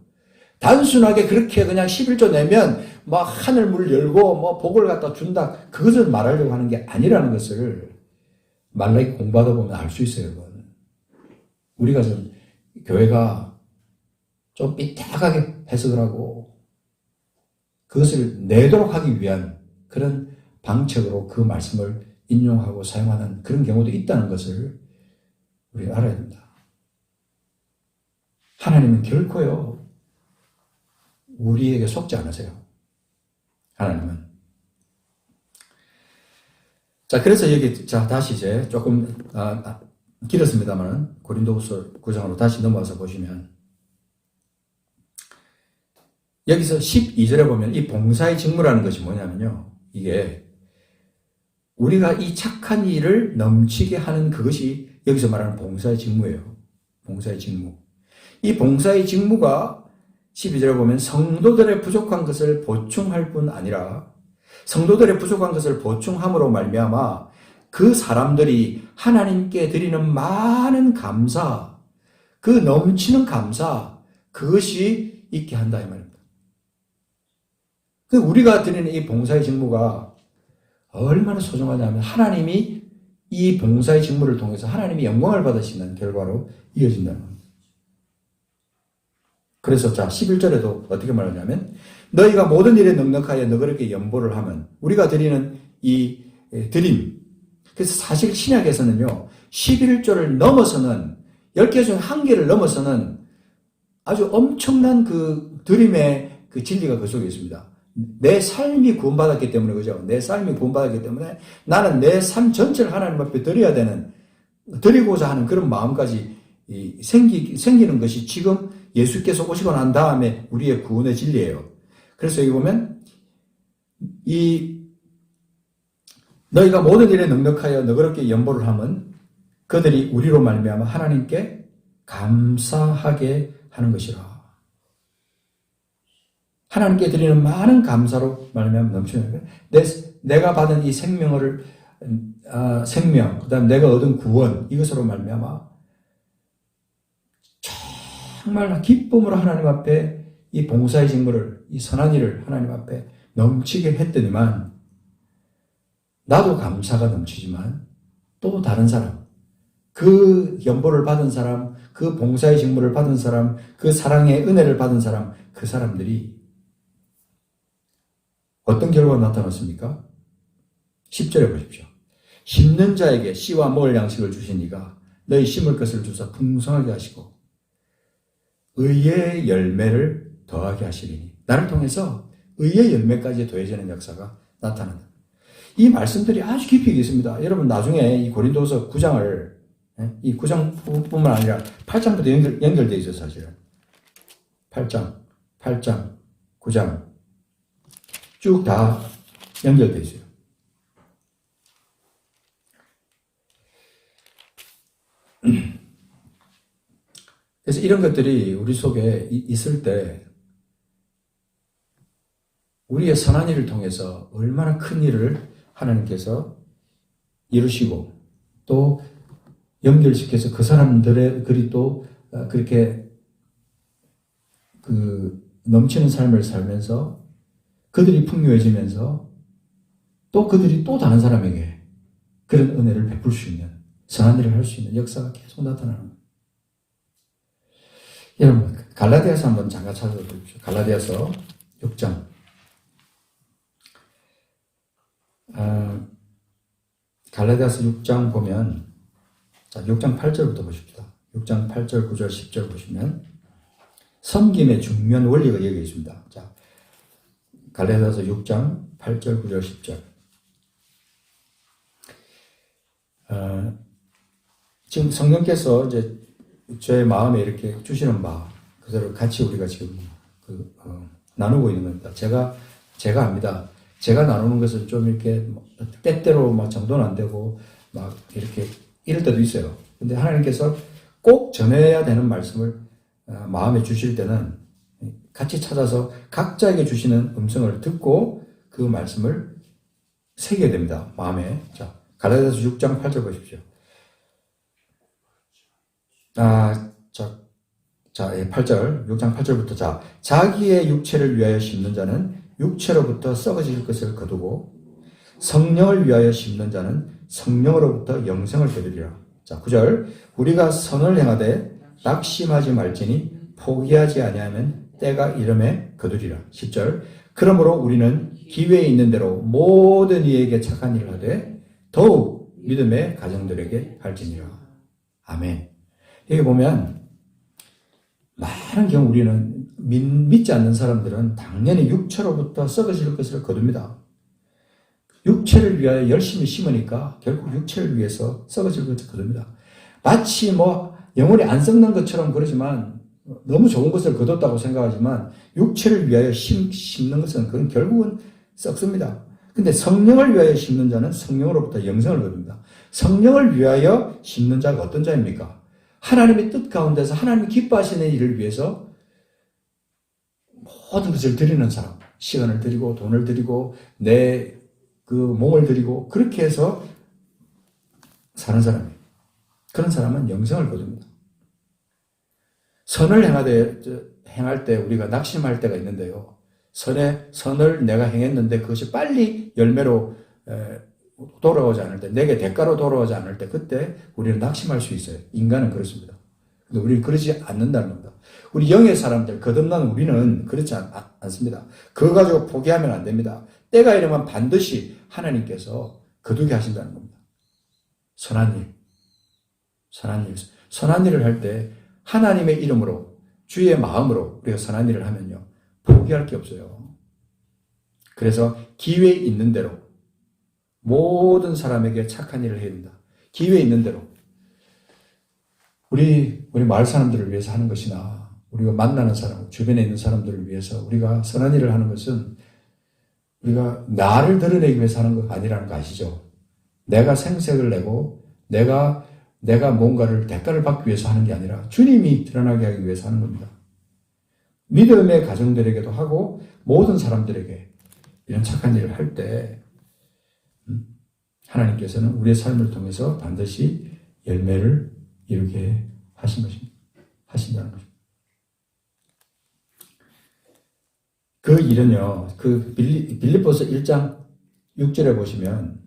단순하게 그렇게 그냥 11조 내면 막 하늘 물 열고 뭐 복을 갖다 준다, 그것을 말하려고 하는 게 아니라는 것을 말라기 공부하다 보면 알 수 있어요. 여러분. 우리가 교회가 좀 삐딱하게 해석을 하고 그것을 내도록 하기 위한 그런 방책으로 그 말씀을 인용하고 사용하는 그런 경우도 있다는 것을 우리가 알아야 됩니다. 하나님은 결코요, 우리에게 속지 않으세요. 하나님은. 자, 그래서 여기, 다시 이제 조금, 길었습니다만 고린도후서 9장으로 다시 넘어와서 보시면 여기서 12절에 보면 이 봉사의 직무라는 것이 뭐냐면요. 이게 우리가 이 착한 일을 넘치게 하는 그것이 여기서 말하는 봉사의 직무예요. 봉사의 직무. 이 봉사의 직무가 12절에 보면 성도들의 부족한 것을 보충할 뿐 아니라 성도들의 부족한 것을 보충함으로 말미암아 그 사람들이 하나님께 드리는 많은 감사, 그 넘치는 감사, 그것이 있게 한다 이 말입니다. 우리가 드리는 이 봉사의 직무가 얼마나 소중하냐면 하나님이 이 봉사의 직무를 통해서 하나님이 영광을 받으시는 결과로 이어진다는 겁니다. 그래서 자 11절에도 어떻게 말하냐면 너희가 모든 일에 넉넉하여 너그럽게 연보를 하면 우리가 드리는 이 드림. 그래서 사실 신약에서는요 11조를 넘어서는 10개 중에 1개를 넘어서는 아주 엄청난 그 드림의 그 진리가 그 속에 있습니다. 내 삶이 구원받았기 때문에, 그죠? 내 삶이 구원받았기 때문에 나는 내 삶 전체를 하나님 앞에 드려야 되는, 드리고자 하는 그런 마음까지 생기는 것이 지금 예수께서 오시고 난 다음에 우리의 구원의 진리예요. 그래서 여기 보면, 너희가 모든 일에 넉넉하여 너그럽게 연보를 하면 그들이 우리로 말미암아 하나님께 감사하게 하는 것이라. 하나님께 드리는 많은 감사로 말미암아 넘치는 거예요. 내가 받은 이 생명, 그다음 내가 얻은 구원, 이것으로 말미암아 정말 기쁨으로 하나님 앞에 이 봉사의 직무를, 이 선한 일을 하나님 앞에 넘치게 했더니만 나도 감사가 넘치지만 또 다른 사람, 그 연보를 받은 사람, 그 봉사의 직무를 받은 사람, 그 사랑의 은혜를 받은 사람, 그 사람들이 어떤 결과가 나타났습니까? 10절에 보십시오. 심는 자에게 씨와 먹을 양식을 주시니가 너희 심을 것을 주사 풍성하게 하시고 의의 열매를 더하게 하시리니 나를 통해서 의의 열매까지 더해지는 역사가 나타난다. 이 말씀들이 아주 깊이 있습니다. 여러분 나중에 이 고린도서 9장을 이 9장뿐만 아니라 8장부터 연결되어 있어요. 사실은 8장, 9장 쭉 다 연결되어 있어요. 그래서 이런 것들이 우리 속에 있을 때 우리의 선한 일을 통해서 얼마나 큰 일을 하나님께서 이루시고 또 연결시켜서 그 사람들의 글이 또 그렇게 그 넘치는 삶을 살면서 그들이 풍요해지면서 또 그들이 또 다른 사람에게 그런 은혜를 베풀 수 있는 선한 일을 할 수 있는 역사가 계속 나타나는 거예요. 여러분 갈라디아서 한번 잠깐 찾아보십시오. 갈라디아서 6장 갈라디아서 6장 보면 자 6장 8절부터 보십시다. 6장 8절, 9절, 10절 보시면 섬김의 중요한 원리가 여기 있습니다. 자 갈라디아서 6장 8절, 9절, 10절. 지금 성령께서 이제 제 마음에 이렇게 주시는 바 그대로 같이 우리가 지금 나누고 있는 겁니다. 제가 합니다. 제가 나누는 것은 좀 이렇게 때때로 막 정도는 안 되고 막 이렇게 이럴 때도 있어요. 근데 하나님께서 꼭 전해야 되는 말씀을 마음에 주실 때는 같이 찾아서 각자에게 주시는 음성을 듣고 그 말씀을 새겨야 됩니다. 마음에. 자, 갈라디아서 6장 8절 보십시오. 8절, 6장 8절부터 자기의 육체를 위하여 심는 자는 육체로부터 썩어질 것을 거두고 성령을 위하여 심는 자는 성령으로부터 영생을 거두리라. 자, 9절 우리가 선을 행하되 낙심하지 말지니 포기하지 아니하면 때가 이름에 거두리라. 10절 그러므로 우리는 기회에 있는 대로 모든 이에게 착한 일을 하되 더욱 믿음의 가정들에게 할지니라. 아멘. 여기 보면 많은 경우 우리는 믿지 않는 사람들은 당연히 육체로부터 썩어질 것을 거둡니다. 육체를 위하여 열심히 심으니까 결국 육체를 위해서 썩어질 것을 거둡니다. 마치 뭐 영혼이 안 썩는 것처럼 그러지만 너무 좋은 것을 거뒀다고 생각하지만 육체를 위하여 심는 것은 그건 결국은 썩습니다. 근데 성령을 위하여 심는 자는 성령으로부터 영생을 거둡니다. 성령을 위하여 심는 자가 어떤 자입니까? 하나님의 뜻 가운데서 하나님이 기뻐하시는 일을 위해서 모든 것을 드리는 사람, 시간을 드리고 돈을 드리고 내 그 몸을 드리고 그렇게 해서 사는 사람이에요. 그런 사람은 영생을 거둡니다. 선을 행할 때 우리가 낙심할 때가 있는데요. 선을 내가 행했는데 그것이 빨리 열매로 돌아오지 않을 때, 내게 대가로 돌아오지 않을 때 그때 우리는 낙심할 수 있어요. 인간은 그렇습니다. 근데 우리는 그러지 않는다는 겁니다. 우리 영의 사람들, 거듭난 우리는 그렇지 않습니다. 그거 가지고 포기하면 안 됩니다. 때가 이르면 반드시 하나님께서 거두게 하신다는 겁니다. 선한 일을 할 때 하나님의 이름으로 주의 마음으로 우리가 선한 일을 하면요. 포기할 게 없어요. 그래서 기회 있는 대로 모든 사람에게 착한 일을 해야 된다. 기회 있는 대로. 우리 마을 사람들을 위해서 하는 것이나 우리가 만나는 사람, 주변에 있는 사람들을 위해서 우리가 선한 일을 하는 것은 우리가 나를 드러내기 위해서 하는 것 아니라는 거 아시죠? 내가 생색을 내고 내가 뭔가를 대가를 받기 위해서 하는 게 아니라 주님이 드러나게 하기 위해서 하는 겁니다. 믿음의 가정들에게도 하고 모든 사람들에게 이런 착한 일을 할 때 하나님께서는 우리의 삶을 통해서 반드시 열매를 이루게 하신다는 것입니다. 그 일은요, 그 빌립보서 1장 6절에 보시면,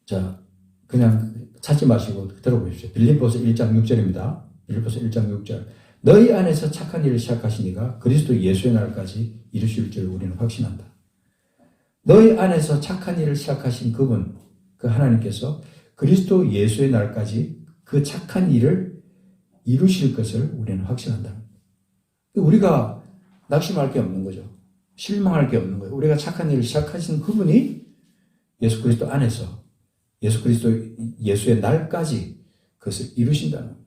자, 그냥 찾지 마시고 들어보십시오. 빌립보서 1장 6절입니다. 빌립보서 1장 6절. 너희 안에서 착한 일을 시작하시니가 그리스도 예수의 날까지 이루실 줄 우리는 확신한다. 너희 안에서 착한 일을 시작하신 그분, 그 하나님께서 그리스도 예수의 날까지 그 착한 일을 이루실 것을 우리는 확신한다. 우리가 낙심할 게 없는 거죠. 실망할 게 없는 거예요. 우리가 착한 일을 시작하신 그분이 예수 그리스도 안에서 예수 그리스도 예수의 날까지 그것을 이루신다는 거예요.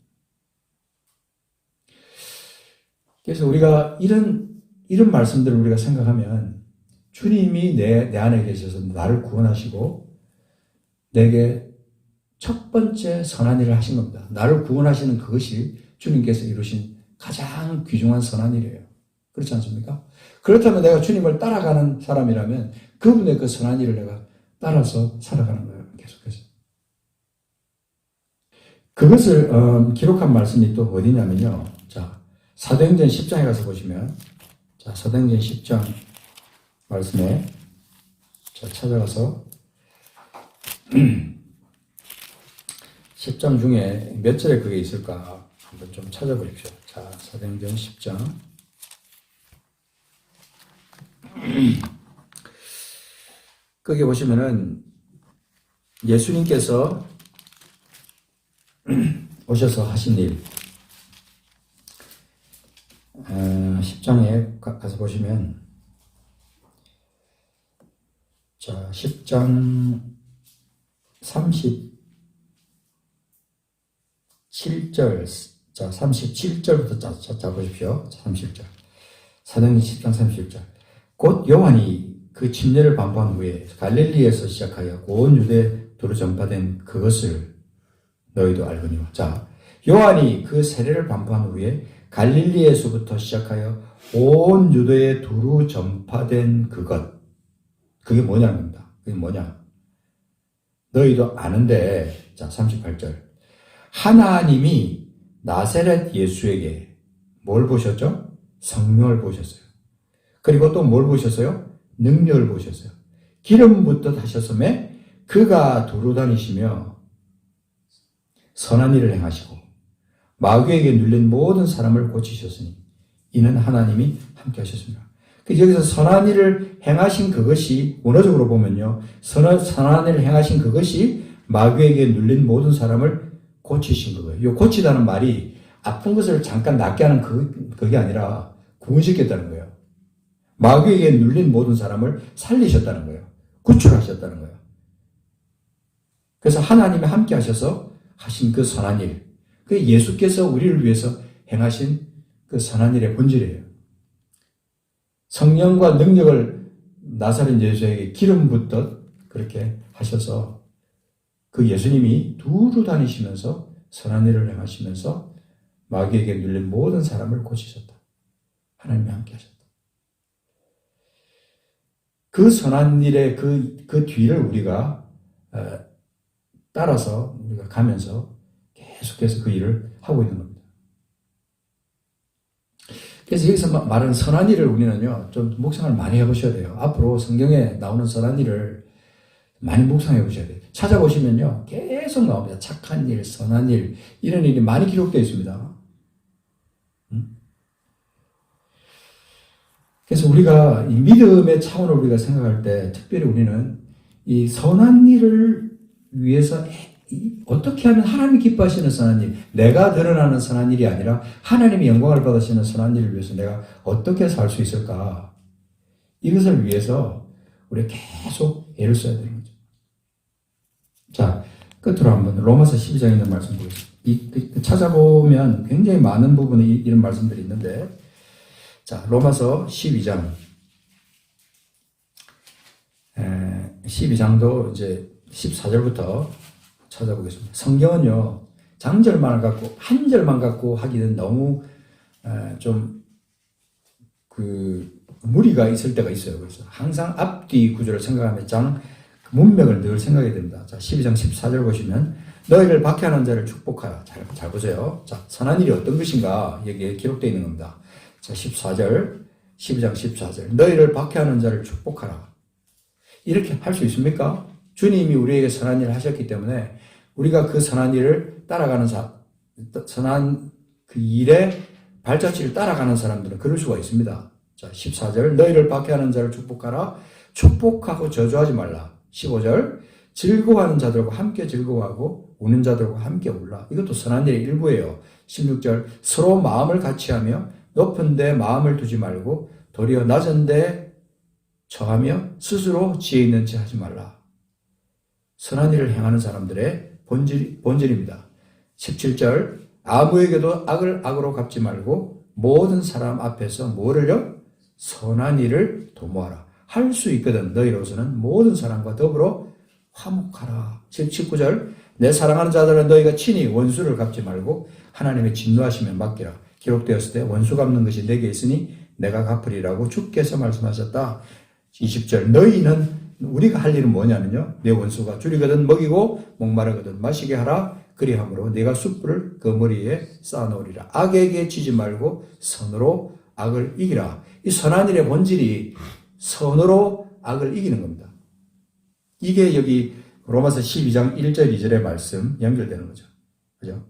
그래서 우리가 이런 말씀들을 우리가 생각하면 주님이 내 안에 계셔서 나를 구원하시고 내게 첫 번째 선한 일을 하신 겁니다. 나를 구원하시는 그것이 주님께서 이루신 가장 귀중한 선한 일이에요. 그렇지 않습니까? 그렇다면 내가 주님을 따라가는 사람이라면 그분의 그 선한 일을 내가 따라서 살아가는 거예요. 계속해서. 그것을 기록한 말씀이 또 어디냐면요. 자, 사도행전 10장에 가서 보시면, 자, 사도행전 10장 말씀에 자, 찾아가서 10장 중에 몇 절에 그게 있을까 한번 좀 찾아보십시오. 자, 사도행전 10장 거기 보시면은 예수님께서 오셔서 하신 일 10장에 가서 보시면 자 10장 37절 자 37절부터 자 보십시오. 30절 사도행전 10장 37절 곧 요한이 그 침례를 반포한 후에 갈릴리에서 시작하여 온 유대 도로 전파된 그것을 너희도 알거니와. 자, 요한이 그 세례를 반포한 후에 갈릴리에서부터 시작하여 온 유대에 두루 전파된 그것. 그게 뭐냐는 겁니다. 그게 뭐냐. 너희도 아는데, 자, 38절. 하나님이 나사렛 예수에게 뭘 보셨죠? 성령을 보셨어요. 그리고 또 뭘 보셨어요? 능력을 보셨어요. 기름 붓듯 하셨음에 그가 두루 다니시며 선한 일을 행하시고 마귀에게 눌린 모든 사람을 고치셨으니 이는 하나님이 함께 하셨습니다. 여기서 선한 일을 행하신 그것이 원어적으로 보면요. 선한 일을 행하신 그것이 마귀에게 눌린 모든 사람을 고치신 거예요. 이 고치다는 말이 아픈 것을 잠깐 낫게 하는 그게 아니라 구원시켰다는 거예요. 마귀에게 눌린 모든 사람을 살리셨다는 거예요. 구출하셨다는 거예요. 그래서 하나님이 함께 하셔서 하신 그 선한 일, 그 예수께서 우리를 위해서 행하신 그 선한 일의 본질이에요. 성령과 능력을 나사렛 예수에게 기름 붓듯 그렇게 하셔서 그 예수님이 두루 다니시면서 선한 일을 행하시면서 마귀에게 눌린 모든 사람을 고치셨다. 하나님이 함께 하셨다. 그 선한 일의 그 뒤를 우리가 따라서 우리가 가면서 계속해서 그 일을 하고 있는 겁니다. 그래서 여기서 말하는 선한 일을 우리는요, 좀 묵상을 많이 해보셔야 돼요. 앞으로 성경에 나오는 선한 일을 많이 묵상해 보셔야 돼요. 찾아보시면요, 계속 나옵니다. 착한 일, 선한 일, 이런 일이 많이 기록되어 있습니다. 그래서 우리가 이 믿음의 차원을 우리가 생각할 때, 특별히 우리는 이 선한 일을 위해서 어떻게 하면 하나님이 기뻐하시는 선한 일, 내가 드러나는 선한 일이 아니라 하나님이 영광을 받으시는 선한 일을 위해서 내가 어떻게 살 수 있을까? 이것을 위해서 우리가 계속 애를 써야 되는 거죠. 자, 끝으로 한번 로마서 12장에 있는 말씀 보겠습니다. 찾아보면 굉장히 많은 부분에 이런 말씀들이 있는데, 자, 로마서 12장. 12장도 이제 14절부터 찾아보겠습니다. 성경은요, 장절만 갖고, 한 절만 갖고 하기는 너무, 무리가 있을 때가 있어요. 그래서 항상 앞뒤 구조를 생각하면 문맥을 늘 생각해야 됩니다. 자, 12장 14절 보시면, 너희를 박해하는 자를 축복하라. 잘 보세요. 자, 선한 일이 어떤 것인가, 여기에 기록되어 있는 겁니다. 자, 14절, 12장 14절. 너희를 박해하는 자를 축복하라. 이렇게 할 수 있습니까? 주님이 우리에게 선한 일을 하셨기 때문에 우리가 그 선한 일을 따라가는 선한 그 일의 발자취를 따라가는 사람들은 그럴 수가 있습니다. 자, 14절. 너희를 박해하는 자를 축복하라. 축복하고 저주하지 말라. 15절. 즐거워하는 자들과 함께 즐거워하고 우는 자들과 함께 울라. 이것도 선한 일의 일부예요. 16절. 서로 마음을 같이 하며 높은 데 마음을 두지 말고 도리어 낮은 데 처하며 스스로 지혜 있는 체 하지 말라. 선한 일을 행하는 사람들의 본질입니다. 17절. 아무에게도 악을 악으로 갚지 말고 모든 사람 앞에서 뭐를요? 선한 일을 도모하라. 할 수 있거든. 너희로서는 모든 사람과 더불어 화목하라. 19절. 내 사랑하는 자들은 너희가 친히 원수를 갚지 말고 하나님의 진노하시면 맡기라. 기록되었을 때 원수 갚는 것이 내게 있으니 내가 갚으리라고 주께서 말씀하셨다. 20절. 너희는 우리가 할 일은 뭐냐면요, 내 원수가 줄이거든 먹이고 목마르거든 마시게 하라. 그리함으로 내가 숯불을 그 머리에 쌓아놓으리라. 악에게 지지 말고 선으로 악을 이기라. 이 선한 일의 본질이 선으로 악을 이기는 겁니다. 이게 여기 로마서 12장 1절 2절의 말씀 연결되는 거죠. 그죠?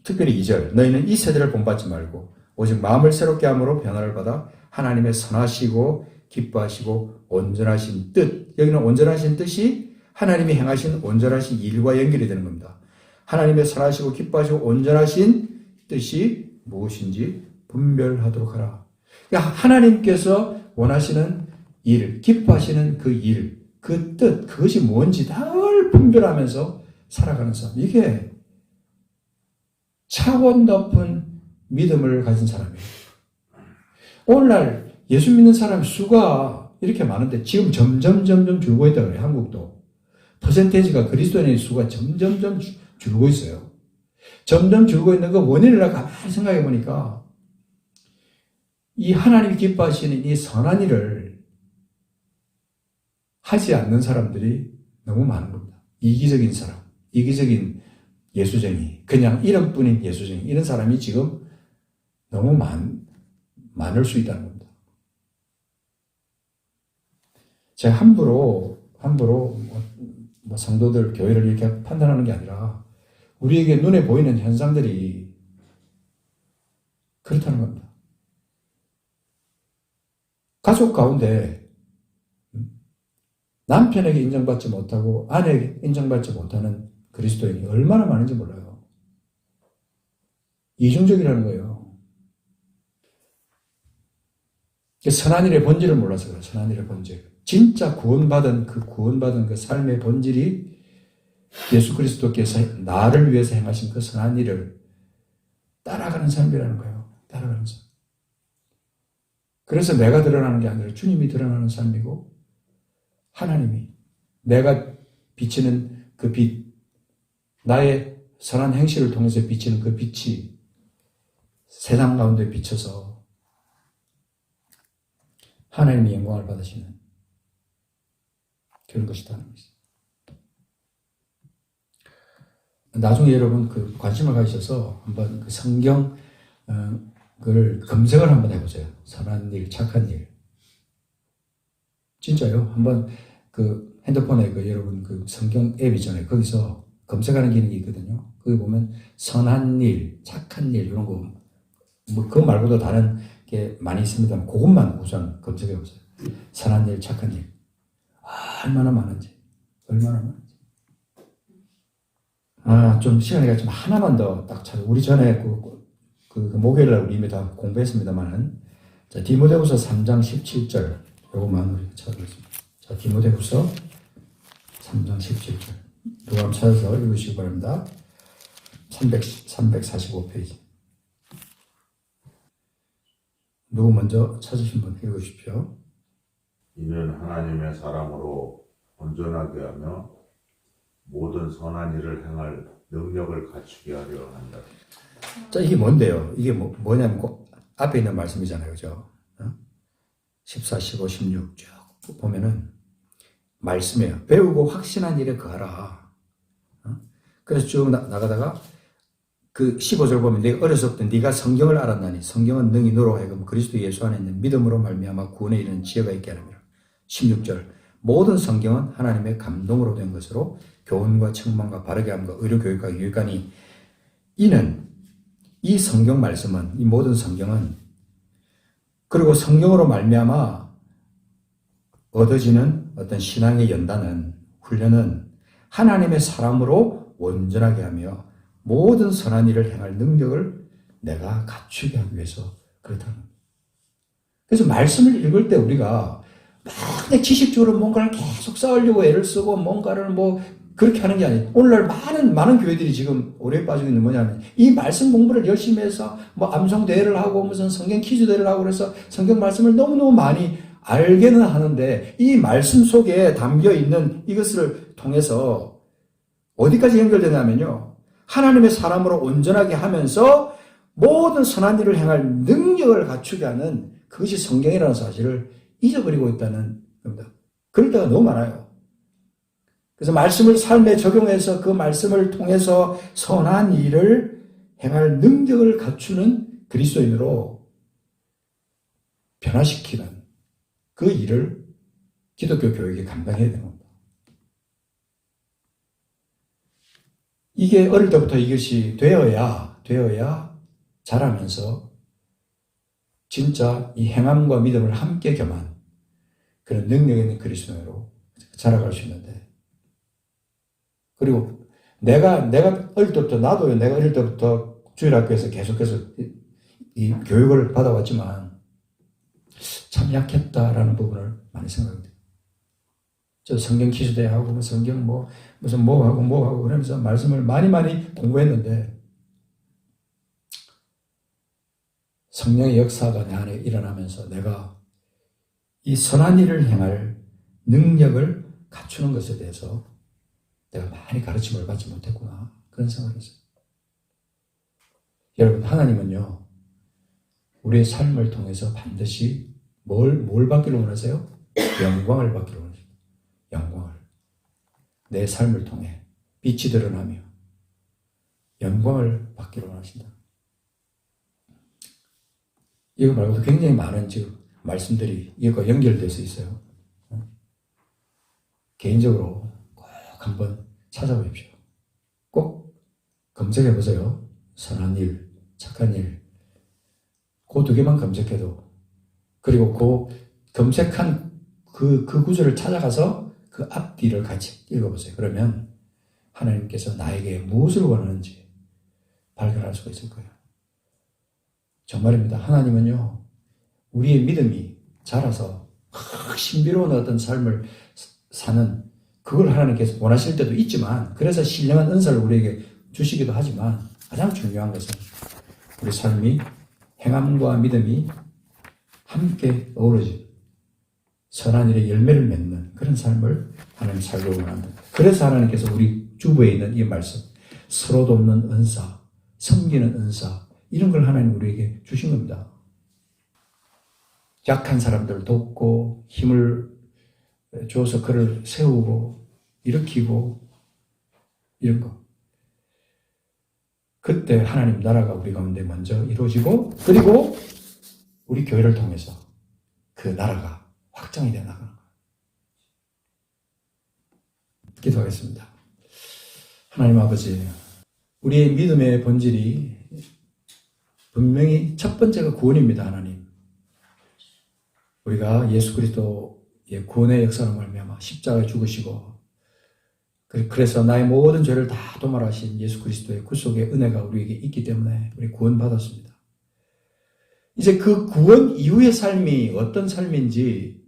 특별히 2절. 너희는 이 세대를 본받지 말고 오직 마음을 새롭게 함으로 변화를 받아 하나님의 선하시고 기뻐하시고 온전하신 뜻. 여기는 온전하신 뜻이 하나님이 행하신 온전하신 일과 연결이 되는 겁니다. 하나님의 선하시고 기뻐하시고 온전하신 뜻이 무엇인지 분별하도록 하라. 그러니까 하나님께서 원하시는 일, 기뻐하시는 그 일, 그 뜻, 그것이 뭔지 늘 분별하면서 살아가는 사람. 이게 차원 높은 믿음을 가진 사람이에요. 오늘날 예수 믿는 사람 수가 이렇게 많은데 지금 점점 줄고 있다 그래요. 한국도. 퍼센테이지가 그리스도인의 수가 점점 줄고 있어요. 점점 줄고 있는 그 원인을 가만히 생각해 보니까 이 하나님이 기뻐하시는 이 선한 일을 하지 않는 사람들이 너무 많은 겁니다. 이기적인 사람, 이기적인 예수쟁이, 그냥 이름뿐인 예수쟁이, 이런 사람이 지금 너무 많을 수 있다는 겁니다. 제가 함부로 성도들, 교회를 이렇게 판단하는 게 아니라 우리에게 눈에 보이는 현상들이 그렇다는 겁니다. 가족 가운데 남편에게 인정받지 못하고 아내에게 인정받지 못하는 그리스도인이 얼마나 많은지 몰라요. 이중적이라는 거예요. 선한 일의 본질을 몰라서 그래요. 선한 일의 본질. 진짜 구원받은 그 삶의 본질이 예수 그리스도께서 나를 위해서 행하신 그 선한 일을 따라가는 삶이라는 거예요. 따라가는 삶. 그래서 내가 드러나는 게 아니라 주님이 드러나는 삶이고 하나님이 내가 비치는 그 빛, 나의 선한 행실을 통해서 비치는 그 빛이 세상 가운데 비쳐서 하나님의 영광을 받으시는 그런 것이라는 것이죠. 나중에 여러분 그 관심을 가지셔서 한번 그 성경 그걸 검색을 한번 해보세요. 선한 일, 착한 일. 진짜요. 한번 그 핸드폰에 그 여러분 그 성경 앱 있잖아요. 거기서 검색하는 기능이 있거든요. 거기 보면 선한 일, 착한 일 이런 거 뭐 그거 말고도 다른 게 많이 있습니다만 그것만 우선 검색해 보세요. 선한 일, 착한 일. 얼마나 많은지. 얼마나 많은지. 좀 시간이 가지만 하나만 더 딱 찾아. 우리 전에 그 목요일날 우리 이미 다 공부했습니다만은 자, 디모데후서 3장 17절 요거만 우리 찾아보겠습니다. 자, 디모데후서 3장 17절. 누가 한번 찾아서 읽으시기 바랍니다. 345페이지. 누구 먼저 찾으신 분 읽으십시오. 이는 하나님의 사람으로 온전하게 하며 모든 선한 일을 행할 능력을 갖추게 하려 한다. 자, 이게 뭔데요? 이게 뭐냐면 앞에 있는 말씀이잖아요. 그죠? 14, 15, 16 쭉 보면은 말씀이에요. 배우고 확신한 일에 거하라. 그래서 쭉 나가다가 그 15절 보면 내가 어려서부터 네가 성경을 알았나니 성경은 능히 너로 하여금 그리스도 예수 안에 있는 믿음으로 말미암아 구원에 이르는 지혜가 있게 하느니라. 16절 모든 성경은 하나님의 감동으로 된 것으로 교훈과 책망과 바르게 함과 의료 교육과 유익하니 이는 이 성경 말씀은 이 모든 성경은 그리고 성경으로 말미암아 얻어지는 어떤 신앙의 연단은 훈련은 하나님의 사람으로 온전하게 하며 모든 선한 일을 행할 능력을 내가 갖추게 하기 위해서 그렇다는 겁니다. 그래서 말씀을 읽을 때 우리가 막 지식적으로 뭔가를 계속 쌓으려고 애를 쓰고 뭔가를 뭐 그렇게 하는 게 아니에요. 오늘날 많은 교회들이 지금 오래 빠지고 있는 뭐냐면 이 말씀 공부를 열심히 해서 뭐 암송 대회를 하고 무슨 성경 퀴즈 대회를 하고 그래서 성경 말씀을 너무너무 많이 알게는 하는데 이 말씀 속에 담겨 있는 이것을 통해서 어디까지 연결되냐면요. 하나님의 사람으로 온전하게 하면서 모든 선한 일을 행할 능력을 갖추게 하는 그것이 성경이라는 사실을 잊어버리고 있다는 겁니다. 그럴 때가 너무 많아요. 그래서 말씀을 삶에 적용해서 그 말씀을 통해서 선한 일을 행할 능력을 갖추는 그리스도인으로 변화시키는 그 일을 기독교 교육이 감당해야 되는 겁니다. 이게 어릴 때부터 이것이 되어야 자라면서 진짜 이 행함과 믿음을 함께 겸한 그런 능력 있는 그리스도인으로 자라갈 수 있는데 그리고 내가 어릴 때부터 나도요. 내가 어릴 때부터 주일학교에서 계속해서 이 교육을 받아왔지만 참 약했다라는 부분을 많이 생각합니다. 저 성경 퀴즈대 하고 성경 무슨 뭐 하고 그러면서 말씀을 많이 공부했는데 성령의 역사가 내 안에 일어나면서 내가 이 선한 일을 행할 능력을 갖추는 것에 대해서 내가 많이 가르침을 받지 못했구나 그런 생각을 했어요. 여러분 하나님은요 우리의 삶을 통해서 반드시 뭘 받기를 원하세요? 영광을 받기를 원하세요. 영광을 내 삶을 통해 빛이 드러나며 영광을 받기를 원하신다. 이거 말고도 굉장히 많은 지금 말씀들이 이것과 연결돼서 있어요. 개인적으로 꼭 한번 찾아보십시오. 꼭 검색해 보세요. 선한 일, 착한 일. 그 두 개만 검색해도 그리고 그 검색한 그 구절을 찾아가서 그 앞뒤를 같이 읽어보세요. 그러면 하나님께서 나에게 무엇을 원하는지 발견할 수가 있을 거예요. 정말입니다. 하나님은요, 우리의 믿음이 자라서 신비로운 어떤 삶을 사는 그걸 하나님께서 원하실 때도 있지만, 그래서 신령한 은사를 우리에게 주시기도 하지만, 가장 중요한 것은 우리 삶이 행함과 믿음이 함께 어우러진 선한 일의 열매를 맺는 그런 삶을 하나님 살고 원한다. 그래서 하나님께서 우리 주부에 있는 이 말씀, 서로 돕는 은사, 섬기는 은사, 이런 걸 하나님 우리에게 주신 겁니다. 약한 사람들을 돕고 힘을 줘서 그를 세우고 일으키고 이런 거. 그때 하나님 나라가 우리 가운데 먼저 이루어지고, 그리고 우리 교회를 통해서 그 나라가 확장이 되어 나가는 거예요. 기도하겠습니다. 하나님 아버지, 우리의 믿음의 본질이 분명히 첫 번째가 구원입니다. 하나님, 우리가 예수 그리스도의 구원의 역사로 말미암아 십자가에 죽으시고, 그래서 나의 모든 죄를 다 도말하신 예수 그리스도의 구속의 은혜가 우리에게 있기 때문에 우리 구원받았습니다. 이제 그 구원 이후의 삶이 어떤 삶인지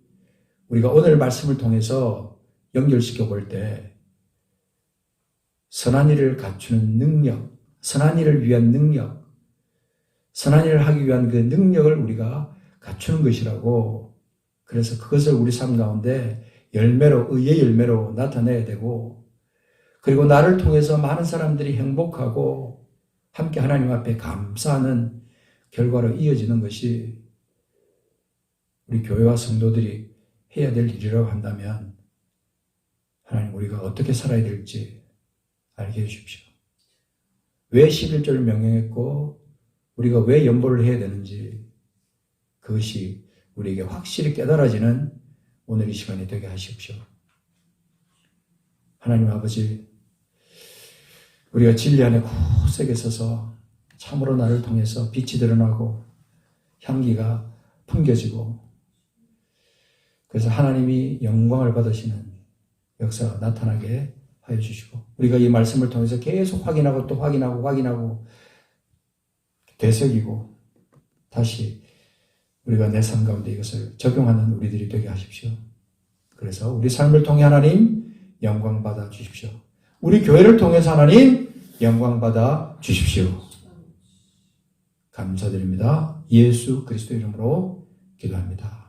우리가 오늘 말씀을 통해서 연결시켜 볼 때, 선한 일을 갖추는 능력, 선한 일을 위한 능력, 선한 일을 하기 위한 그 능력을 우리가 갖추는 것이라고, 그래서 그것을 우리 삶 가운데 열매로, 의의 열매로 나타내야 되고, 그리고 나를 통해서 많은 사람들이 행복하고 함께 하나님 앞에 감사하는 결과로 이어지는 것이 우리 교회와 성도들이 해야 될 일이라고 한다면, 하나님 우리가 어떻게 살아야 될지 알게 해주십시오. 왜 11조를 명령했고 우리가 왜 연보를 해야 되는지, 그것이 우리에게 확실히 깨달아지는 오늘 이 시간이 되게 하십시오. 하나님 아버지, 우리가 진리 안에 굳세게 서서 참으로 나를 통해서 빛이 드러나고 향기가 풍겨지고, 그래서 하나님이 영광을 받으시는 역사가 나타나게 하여 주시고, 우리가 이 말씀을 통해서 계속 확인하고 또 확인하고 되새기고 다시 우리가 내 삶 가운데 이것을 적용하는 우리들이 되게 하십시오. 그래서 우리 삶을 통해 하나님 영광 받아 주십시오. 우리 교회를 통해서 하나님 영광 받아 주십시오. 감사드립니다. 예수 그리스도 이름으로 기도합니다.